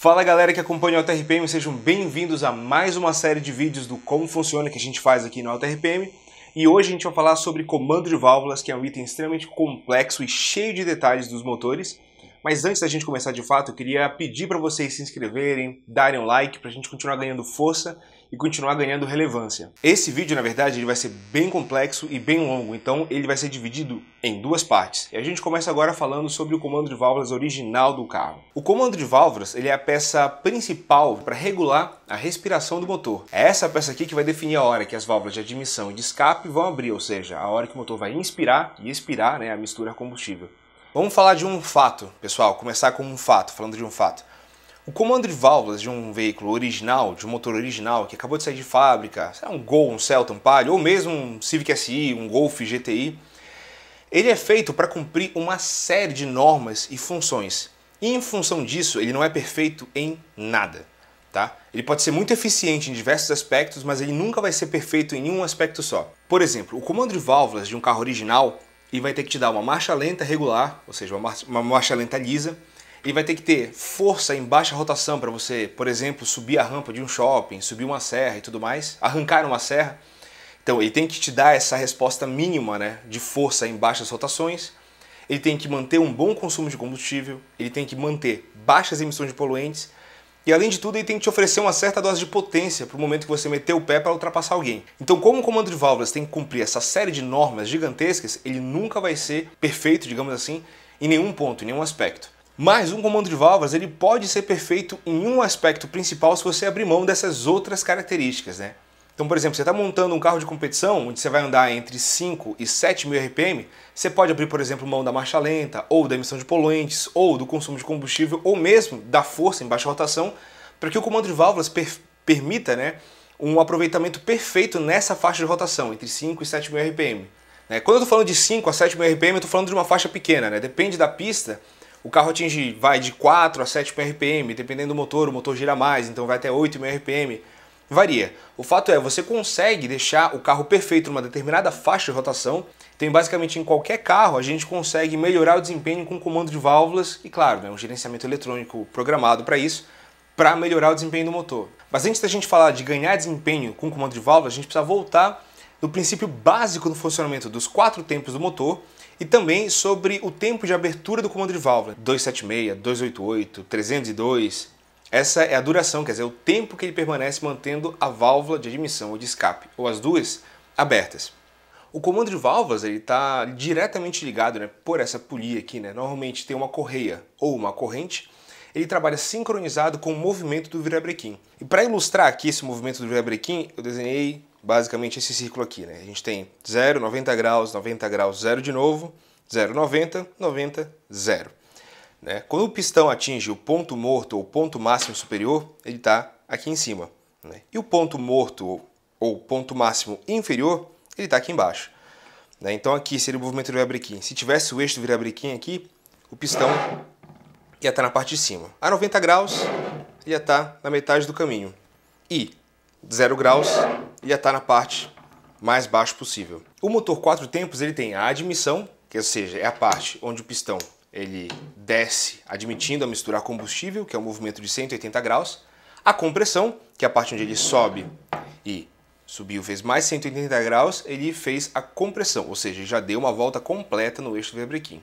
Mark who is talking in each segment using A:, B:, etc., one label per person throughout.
A: Fala galera que acompanha o AutoRPM, sejam bem-vindos a mais uma série de vídeos do como funciona que a gente faz aqui no AutoRPM. E hoje a gente vai falar sobre comando de válvulas, que é um item extremamente complexo e cheio de detalhes dos motores. Mas antes da gente começar de fato, eu queria pedir para vocês se inscreverem, darem um like para a gente continuar ganhando força e continuar ganhando relevância. Esse vídeo, na verdade, ele vai ser bem complexo e bem longo, então ele vai ser dividido em duas partes. E a gente começa agora falando sobre o comando de válvulas original do carro. O comando de válvulas, ele é a peça principal para regular a respiração do motor. É essa peça aqui que vai definir a hora que as válvulas de admissão e de escape vão abrir, ou seja, a hora que o motor vai inspirar e expirar, a mistura combustível. Vamos falar de um fato, pessoal, começar com um fato, falando de um fato. O comando de válvulas de um veículo original, de um motor original, que acabou de sair de fábrica, um Gol, um Celta, um Palio, ou mesmo um Civic SI, um Golf GTI, ele é feito para cumprir uma série de normas e funções. E em função disso, ele não é perfeito em nada. Tá? Ele pode ser muito eficiente em diversos aspectos, mas ele nunca vai ser perfeito em um aspecto só. Por exemplo, o comando de válvulas de um carro original, ele vai ter que te dar uma marcha lenta regular, ou seja, uma marcha lenta lisa. Ele vai ter que ter força em baixa rotação para você, por exemplo, subir a rampa de um shopping, subir uma serra e tudo mais, arrancar uma serra. Então ele tem que te dar essa resposta mínima, de força em baixas rotações. Ele tem que manter um bom consumo de combustível, ele tem que manter baixas emissões de poluentes e, além de tudo, ele tem que te oferecer uma certa dose de potência para o momento que você meter o pé para ultrapassar alguém. Então, como o comando de válvulas tem que cumprir essa série de normas gigantescas, ele nunca vai ser perfeito, digamos assim, em nenhum ponto, em nenhum aspecto. Mas um comando de válvulas ele pode ser perfeito em um aspecto principal se você abrir mão dessas outras características. Então, por exemplo, você está montando um carro de competição onde você vai andar entre 5 e 7 mil RPM, você pode abrir, por exemplo, mão da marcha lenta, ou da emissão de poluentes, ou do consumo de combustível, ou mesmo da força em baixa rotação, para que o comando de válvulas permita um aproveitamento perfeito nessa faixa de rotação, entre 5 e 7 mil RPM. Quando eu estou falando de 5 a 7 mil RPM, eu estou falando de uma faixa pequena, depende da pista. O carro atinge, vai de 4 a 7 RPM, dependendo do motor, o motor gira mais, então vai até 8 RPM, varia. O fato é, você consegue deixar o carro perfeito numa determinada faixa de rotação, então basicamente em qualquer carro a gente consegue melhorar o desempenho com comando de válvulas e claro, um gerenciamento eletrônico programado para isso, para melhorar o desempenho do motor. Mas antes da gente falar de ganhar desempenho com comando de válvulas, a gente precisa voltar no princípio básico do funcionamento dos 4 tempos do motor, e também sobre o tempo de abertura do comando de válvula, 276, 288, 302. Essa é a duração, quer dizer, o tempo que ele permanece mantendo a válvula de admissão ou de escape, ou as duas, abertas. O comando de válvulas está diretamente ligado por essa polia aqui, normalmente tem uma correia ou uma corrente, ele trabalha sincronizado com o movimento do virabrequim. E para ilustrar aqui esse movimento do virabrequim, eu desenhei basicamente esse círculo aqui. A gente tem 0, 90 graus, 0 de novo, 0, 90, 90, 0. Quando o pistão atinge o ponto morto ou ponto máximo superior, ele está aqui em cima. E o ponto morto ou ponto máximo inferior, ele está aqui embaixo. Então aqui seria o movimento do virabrequim. Se tivesse o eixo do virabrequim aqui, o pistão ia estar na parte de cima. A 90 graus, ele ia estar na metade do caminho. E 0 graus, ele ia estar na parte mais baixa possível. O motor 4 tempos ele tem a admissão, que ou seja, é a parte onde o pistão ele desce admitindo a misturar combustível, que é o movimento de 180 graus. A compressão, que é a parte onde ele sobe e subiu, fez mais 180 graus, ele fez a compressão, ou seja, já deu uma volta completa no eixo do virabrequim.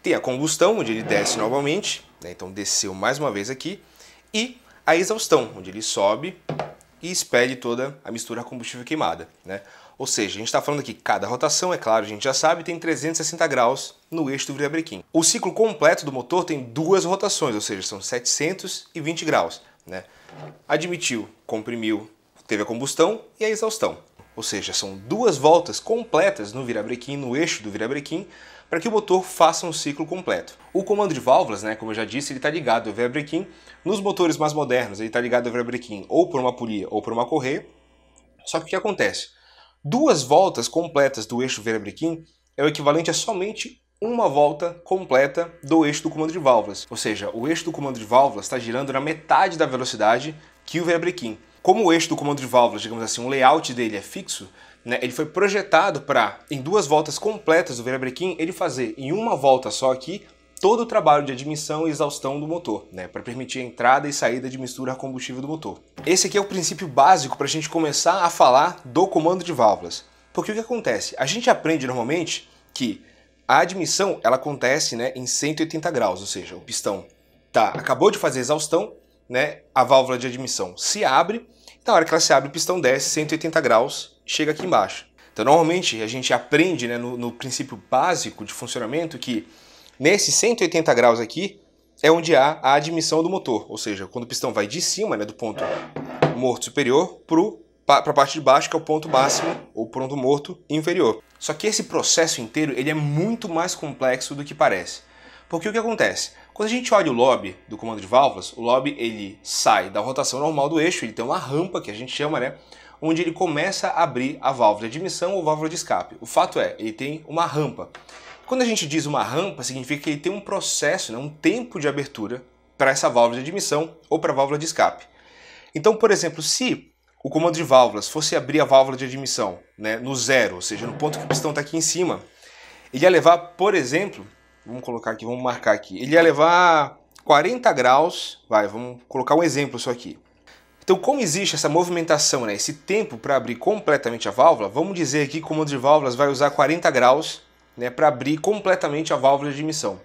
A: Tem a combustão, onde ele desce novamente, então desceu mais uma vez aqui, e a exaustão, onde ele sobe e expele toda a mistura combustível queimada. Ou seja, a gente está falando aqui que cada rotação, é claro, a gente já sabe, tem 360 graus no eixo do virabrequim. O ciclo completo do motor tem 2 rotações, ou seja, são 720 graus. Admitiu, comprimiu, teve a combustão e a exaustão. Ou seja, são 2 voltas completas no virabrequim, no eixo do virabrequim, para que o motor faça um ciclo completo. O comando de válvulas, como eu já disse, ele está ligado ao virabrequim. Nos motores mais modernos, ele está ligado ao virabrequim ou por uma polia ou por uma correia. Só que o que acontece? 2 voltas completas do eixo virabrequim é o equivalente a somente uma volta completa do eixo do comando de válvulas. Ou seja, o eixo do comando de válvulas está girando na metade da velocidade que o virabrequim. Como o eixo do comando de válvulas, digamos assim, o layout dele é fixo, ele foi projetado para, em 2 voltas completas do virabrequim, ele fazer em uma volta só aqui todo o trabalho de admissão e exaustão do motor, né, para permitir a entrada e saída de mistura a combustível do motor. Esse aqui é o princípio básico para a gente começar a falar do comando de válvulas. Porque o que acontece? A gente aprende normalmente que a admissão ela acontece, né, em 180 graus, ou seja, o pistão acabou de fazer a exaustão, né, a válvula de admissão se abre, na hora que ela se abre o pistão desce 180 graus e chega aqui embaixo. Então normalmente a gente aprende, né, no princípio básico de funcionamento que nesses 180 graus aqui é onde há a admissão do motor, ou seja, quando o pistão vai de cima, né, do ponto morto superior para a parte de baixo, que é o ponto máximo ou ponto morto inferior. Só que esse processo inteiro ele é muito mais complexo do que parece. Porque o que acontece? Quando a gente olha o lobby do comando de válvulas, o lobby ele sai da rotação normal do eixo, ele tem uma rampa que a gente chama, né, onde ele começa a abrir a válvula de admissão ou válvula de escape. O fato é, ele tem uma rampa. Quando a gente diz uma rampa, significa que ele tem um processo, né, um tempo de abertura para essa válvula de admissão ou para a válvula de escape. Então, por exemplo, se o comando de válvulas fosse abrir a válvula de admissão, né, no zero, ou seja, no ponto que o pistão está aqui em cima, ele ia levar, por exemplo, vamos marcar aqui, ele ia levar 40 graus, vamos colocar um exemplo só aqui. Então, como existe essa movimentação, né, esse tempo para abrir completamente a válvula, vamos dizer aqui que o comando de válvulas vai usar 40 graus, né, para abrir completamente a válvula de admissão.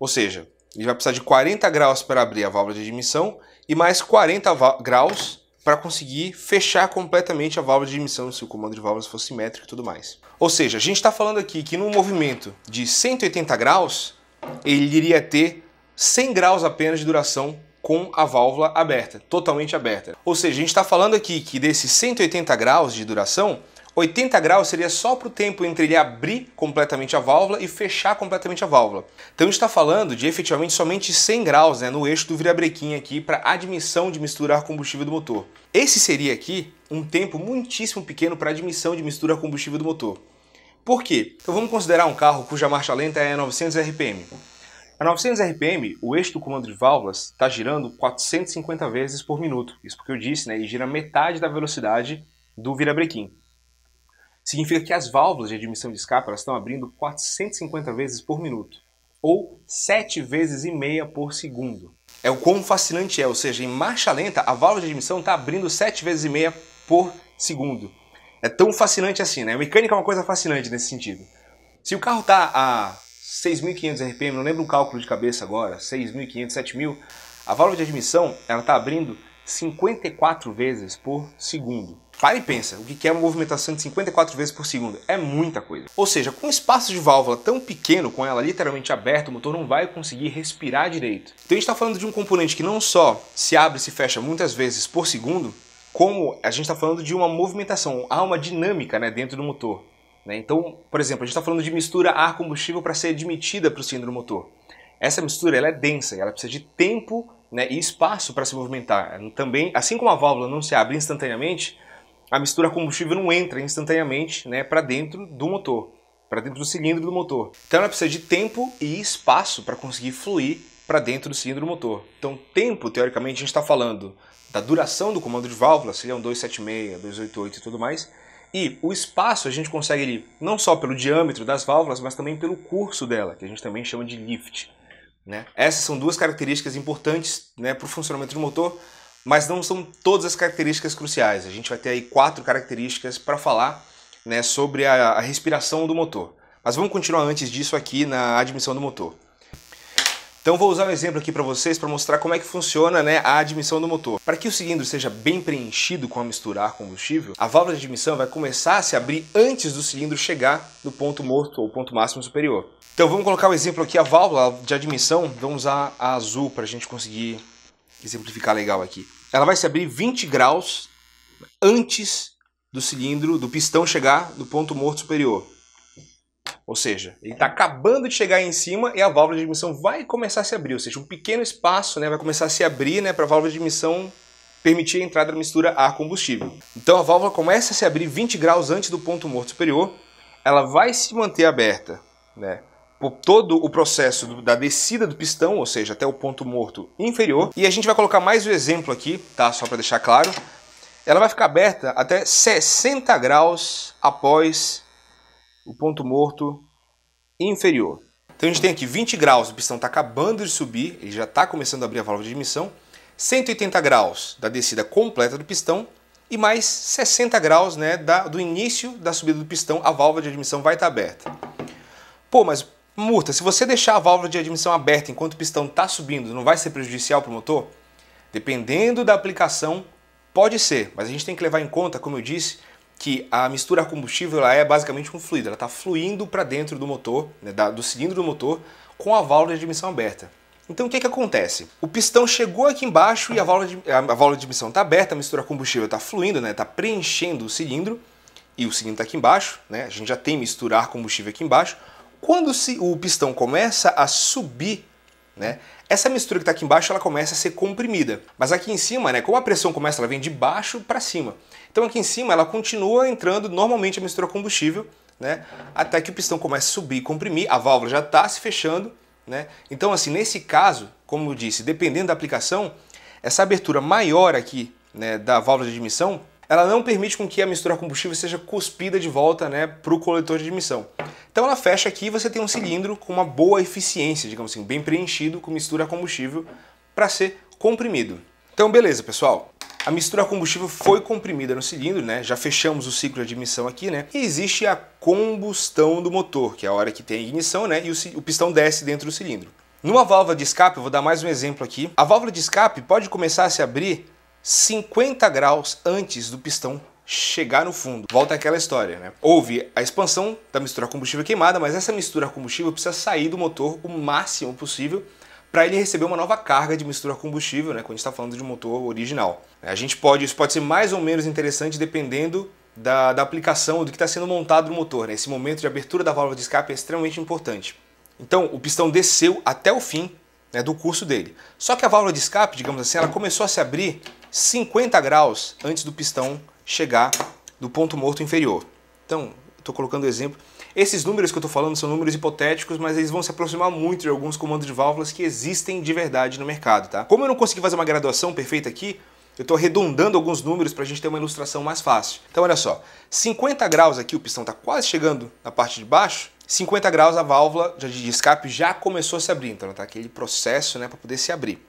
A: Ou seja, ele vai precisar de 40 graus para abrir a válvula de admissão e mais 40 graus para conseguir fechar completamente a válvula de admissão se o comando de válvulas fosse simétrico e tudo mais. Ou seja, a gente está falando aqui que num movimento de 180 graus, ele iria ter 100 graus apenas de duração com a válvula aberta, totalmente aberta. Ou seja, a gente está falando aqui que desses 180 graus de duração, 80 graus seria só para o tempo entre ele abrir completamente a válvula e fechar completamente a válvula. Então a gente está falando de efetivamente somente 100 graus, né, no eixo do virabrequim aqui para admissão de mistura a combustível do motor. Esse seria aqui um tempo muitíssimo pequeno para admissão de mistura a combustível do motor. Por quê? Então vamos considerar um carro cuja marcha lenta é 900 RPM. A 900 RPM, o eixo do comando de válvulas está girando 450 vezes por minuto. Isso porque eu disse, né, ele gira metade da velocidade do virabrequim. Significa que as válvulas de admissão de escape elas estão abrindo 450 vezes por minuto, ou 7 vezes e meia por segundo. É o quão fascinante é, ou seja, em marcha lenta a válvula de admissão está abrindo 7 vezes e meia por segundo. É tão fascinante assim, né? A mecânica é uma coisa fascinante nesse sentido. Se o carro está a 6.500 RPM, não lembro o cálculo de cabeça agora, 6.500, 7.000, a válvula de admissão ela está abrindo 54 vezes por segundo. Para e pensa, o que é uma movimentação de 54 vezes por segundo? É muita coisa. Ou seja, com um espaço de válvula tão pequeno, com ela literalmente aberta, o motor não vai conseguir respirar direito. Então a gente está falando de um componente que não só se abre e se fecha muitas vezes por segundo, como a gente está falando de uma movimentação, há uma dinâmica, né, dentro do motor. Né? Então, por exemplo, a gente está falando de mistura ar-combustível para ser admitida para o cilindro do motor. Essa mistura ela é densa, ela precisa de tempo, né, e espaço para se movimentar. Também, assim como a válvula não se abre instantaneamente, a mistura combustível não entra instantaneamente, né, para dentro do motor, para dentro do cilindro do motor. Então ela precisa de tempo e espaço para conseguir fluir para dentro do cilindro do motor. Então tempo, teoricamente, a gente está falando da duração do comando de válvula, seria um 276, 288 e tudo mais. E o espaço a gente consegue ele não só pelo diâmetro das válvulas, mas também pelo curso dela, que a gente também chama de lift. Né? Essas são duas características importantes, né, para o funcionamento do motor, mas não são todas as características cruciais. A gente vai ter aí 4 características para falar, né, sobre a respiração do motor. Mas vamos continuar antes disso aqui na admissão do motor. Então vou usar um exemplo aqui para vocês para mostrar como é que funciona, né, a admissão do motor. Para que o cilindro seja bem preenchido com a mistura ar-combustível, a válvula de admissão vai começar a se abrir antes do cilindro chegar no ponto morto ou ponto máximo superior. Então vamos colocar o exemplo aqui, a válvula de admissão, vamos usar a azul para a gente conseguir exemplificar legal aqui. Ela vai se abrir 20 graus antes do cilindro, do pistão chegar no ponto morto superior. Ou seja, ele está acabando de chegar aí em cima e a válvula de admissão vai começar a se abrir. Ou seja, um pequeno espaço, né, vai começar a se abrir, né, para a válvula de admissão permitir a entrada da mistura ar-combustível. Então a válvula começa a se abrir 20 graus antes do ponto morto superior. Ela vai se manter aberta, né, por todo o processo da descida do pistão, ou seja, até o ponto morto inferior. E a gente vai colocar mais um exemplo aqui, tá? Só para deixar claro. Ela vai ficar aberta até 60 graus após o ponto morto inferior. Então Então a gente tem aqui 20 graus, o pistão está acabando de subir, ele já está começando a abrir a válvula de admissão, 180 graus da descida completa do pistão e mais 60 graus, né, do início da subida do pistão, a válvula de admissão vai estar aberta. Pô, mas Murta, se você deixar a válvula de admissão aberta enquanto o pistão está subindo, não vai ser prejudicial para o motor? Dependendo da aplicação, pode ser, mas a gente tem que levar em conta, como eu disse, que a mistura a combustível ela é basicamente um fluido, ela está fluindo para dentro do motor, né, do cilindro do motor, com a válvula de admissão aberta. Então o que acontece? O pistão chegou aqui embaixo e a válvula de admissão está aberta, a mistura a combustível está fluindo, né, está preenchendo o cilindro, e o cilindro está aqui embaixo, né, a gente já tem mistura a combustível aqui embaixo. Quando o pistão começa a subir, né, essa mistura que está aqui embaixo ela começa a ser comprimida. Mas aqui em cima, né, como a pressão começa, ela vem de baixo para cima. Então aqui em cima ela continua entrando normalmente a mistura a combustível, né, até que o pistão comece a subir e comprimir, a válvula já está se fechando, né. Então assim, nesse caso, como eu disse, dependendo da aplicação, essa abertura maior aqui, né, da válvula de admissão, ela não permite com que a mistura a combustível seja cuspida de volta, né, para o coletor de admissão. Então ela fecha aqui e você tem um cilindro com uma boa eficiência, digamos assim, bem preenchido com mistura a combustível para ser comprimido. Então beleza, pessoal. A mistura a combustível foi comprimida no cilindro, né? Já fechamos o ciclo de admissão aqui, né? E existe a combustão do motor, que é a hora que tem a ignição, né? E o pistão desce dentro do cilindro. Numa válvula de escape, eu vou dar mais um exemplo aqui. A válvula de escape pode começar a se abrir 50 graus antes do pistão chegar no fundo. Volta àquela história, né? Houve a expansão da mistura a combustível queimada, mas essa mistura a combustível precisa sair do motor o máximo possível para ele receber uma nova carga de mistura a combustível, né? Quando a gente está falando de um motor original. Isso pode ser mais ou menos interessante dependendo da aplicação, do que está sendo montado no motor, né? Esse momento de abertura da válvula de escape é extremamente importante. Então, o pistão desceu até o fim, né, do curso dele. Só que a válvula de escape, digamos assim, ela começou a se abrir 50 graus antes do pistão chegar do ponto morto inferior. Então, estou colocando o exemplo. Esses números que eu estou falando são números hipotéticos, mas eles vão se aproximar muito de alguns comandos de válvulas que existem de verdade no mercado, tá? Como eu não consegui fazer uma graduação perfeita aqui, eu estou arredondando alguns números para a gente ter uma ilustração mais fácil. Então, olha só, 50 graus aqui, o pistão está quase chegando na parte de baixo, 50 graus a válvula de escape já começou a se abrir, então ela está aquele processo, né, para poder se abrir.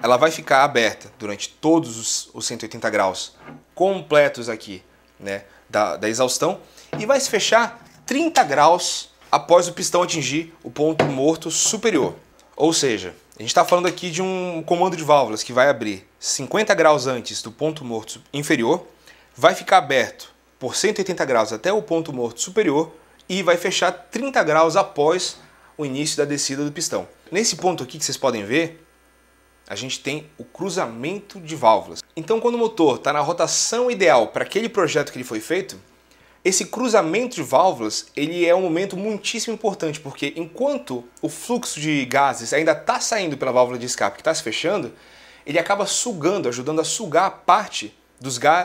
A: Ela vai ficar aberta durante todos os 180 graus completos aqui, né, da exaustão e vai se fechar 30 graus após o pistão atingir o ponto morto superior. Ou seja, a gente está falando aqui de um comando de válvulas que vai abrir 50 graus antes do ponto morto inferior, vai ficar aberto por 180 graus até o ponto morto superior e vai fechar 30 graus após o início da descida do pistão. Nesse ponto aqui que vocês podem ver, a gente tem o cruzamento de válvulas. Então, quando o motor está na rotação ideal para aquele projeto que ele foi feito, esse cruzamento de válvulas ele é um momento muitíssimo importante, porque enquanto o fluxo de gases ainda está saindo pela válvula de escape que está se fechando, ele acaba sugando, ajudando a sugar a parte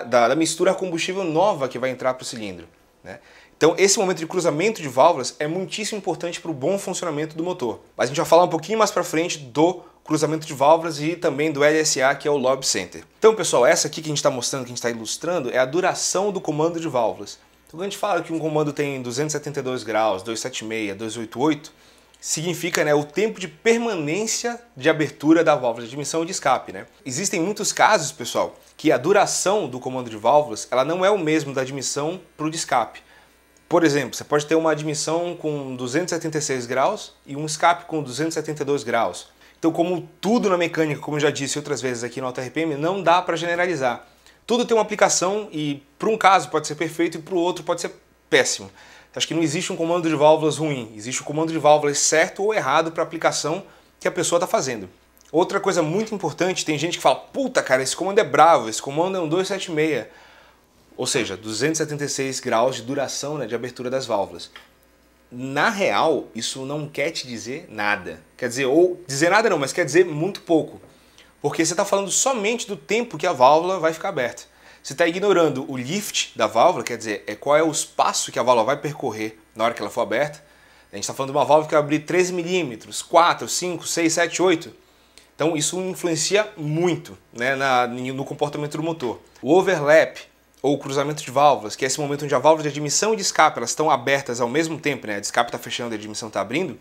A: da mistura a combustível nova que vai entrar para o cilindro, né? Então esse momento de cruzamento de válvulas é muitíssimo importante para o bom funcionamento do motor. Mas a gente vai falar um pouquinho mais para frente do cruzamento de válvulas e também do LSA, que é o Lob Center. Então pessoal, essa aqui que a gente está mostrando, que a gente está ilustrando, é a duração do comando de válvulas. Então quando a gente fala que um comando tem 272 graus, 276, 288, significa, né, o tempo de permanência de abertura da válvula de admissão e de escape, né? Existem muitos casos, pessoal, que a duração do comando de válvulas ela não é o mesmo da admissão para o de escape. Por exemplo, você pode ter uma admissão com 276 graus e um escape com 272 graus. Então, como tudo na mecânica, como eu já disse outras vezes aqui no AutoRPM, não dá para generalizar. Tudo tem uma aplicação e para um caso pode ser perfeito e para o outro pode ser péssimo. Acho que não existe um comando de válvulas ruim, existe um comando de válvulas certo ou errado para a aplicação que a pessoa está fazendo. Outra coisa muito importante, tem gente que fala, puta cara, esse comando é bravo, esse comando é um 276. Ou seja, 276 graus de duração, né, de abertura das válvulas. Na real, isso não quer te dizer nada. Quer dizer, ou dizer nada não, mas quer dizer muito pouco. Porque você está falando somente do tempo que a válvula vai ficar aberta. Você está ignorando o lift da válvula, quer dizer, qual é o espaço que a válvula vai percorrer na hora que ela for aberta. A gente está falando de uma válvula que vai abrir 13 milímetros, 4, 5, 6, 7, 8. Então isso influencia muito, né, no comportamento do motor. O overlap, ou cruzamento de válvulas, que é esse momento onde a válvula de admissão e de escape elas estão abertas ao mesmo tempo, né? A de escape está fechando e a admissão está abrindo,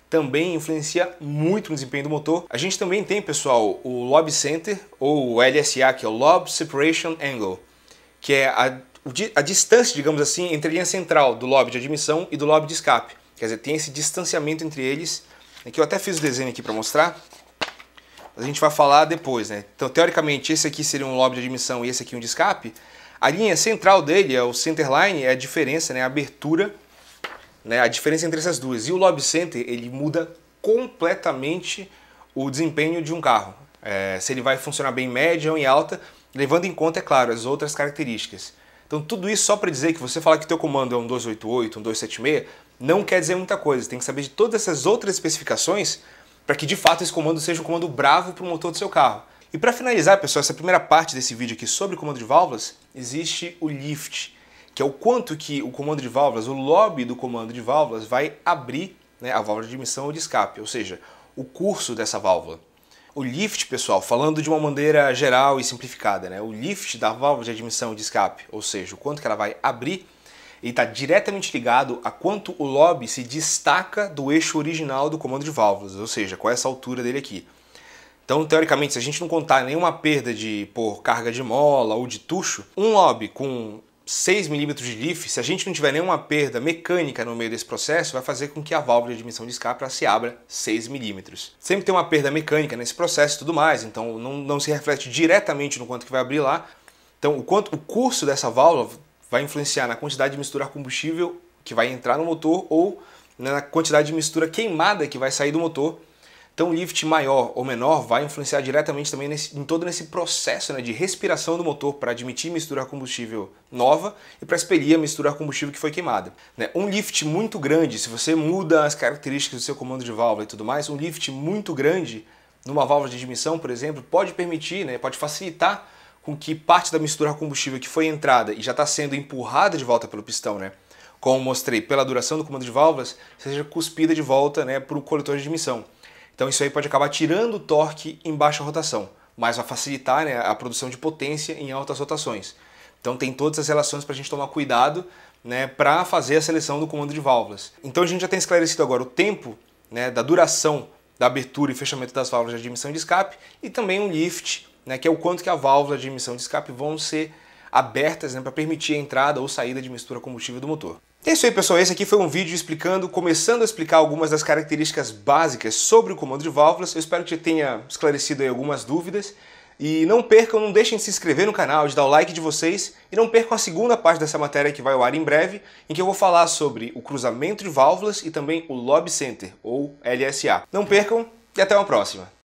A: também influencia muito no desempenho do motor. A gente também tem, pessoal, o Lob Center, ou o LSA, que é o Lob Separation Angle, que é a distância, digamos assim, entre a linha central do lobe de admissão e do lobe de escape. Quer dizer, tem esse distanciamento entre eles, que eu até fiz o desenho aqui para mostrar, mas a gente vai falar depois, né? Então, teoricamente, esse aqui seria um lobe de admissão e esse aqui um de escape. A linha central dele, o centerline, é a diferença, né? A abertura, né? A diferença entre essas duas. E o lob center, ele muda completamente o desempenho de um carro. Se ele vai funcionar bem em média ou em alta, levando em conta, é claro, as outras características. Então tudo isso só para dizer que você falar que o teu comando é um 288, um 276, não quer dizer muita coisa. Tem que saber de todas essas outras especificações para que de fato esse comando seja um comando bravo para o motor do seu carro. E para finalizar, pessoal, essa primeira parte desse vídeo aqui sobre o comando de válvulas, existe o lift, que é o quanto que o comando de válvulas, o lobby do comando de válvulas vai abrir, né, a válvula de admissão ou de escape, ou seja, o curso dessa válvula. O lift, pessoal, falando de uma maneira geral e simplificada, né? O lift da válvula de admissão e de escape, ou seja, o quanto que ela vai abrir, ele está diretamente ligado a quanto o lobby se destaca do eixo original do comando de válvulas, ou seja, com essa altura dele aqui. Então, teoricamente, se a gente não contar nenhuma perda por carga de mola ou de tucho, um lobby com 6 mm de lift, se a gente não tiver nenhuma perda mecânica no meio desse processo, vai fazer com que a válvula de admissão de escape se abra 6 mm. Sempre tem uma perda mecânica nesse processo e tudo mais, então não se reflete diretamente no quanto que vai abrir lá. Então o curso dessa válvula vai influenciar na quantidade de mistura a combustível que vai entrar no motor ou na quantidade de mistura queimada que vai sair do motor. Então o lift maior ou menor vai influenciar diretamente também em todo esse processo, né, de respiração do motor para admitir mistura a combustível nova e para expelir a mistura a combustível que foi queimada. Um lift muito grande, se você muda as características do seu comando de válvula e tudo mais, um lift muito grande numa válvula de admissão, por exemplo, pode permitir, né, pode facilitar com que parte da mistura a combustível que foi entrada e já está sendo empurrada de volta pelo pistão, né, como mostrei pela duração do comando de válvulas, seja cuspida de volta, né, para o coletor de admissão. Então isso aí pode acabar tirando o torque em baixa rotação, mas vai facilitar, né, a produção de potência em altas rotações. Então tem todas as relações para a gente tomar cuidado, né, para fazer a seleção do comando de válvulas. Então a gente já tem esclarecido agora o tempo, né, da duração da abertura e fechamento das válvulas de admissão e de escape e também um lift, né, que é o quanto que a válvula de admissão e de escape vão ser abertas, né, para permitir a entrada ou saída de mistura combustível do motor. É isso aí, pessoal, esse aqui foi um vídeo começando a explicar algumas das características básicas sobre o comando de válvulas. Eu espero que tenha esclarecido aí algumas dúvidas. E não deixem de se inscrever no canal, de dar o like de vocês. E não percam a segunda parte dessa matéria que vai ao ar em breve, em que eu vou falar sobre o cruzamento de válvulas e também o Lob Center, ou LSA. Não percam e até uma próxima!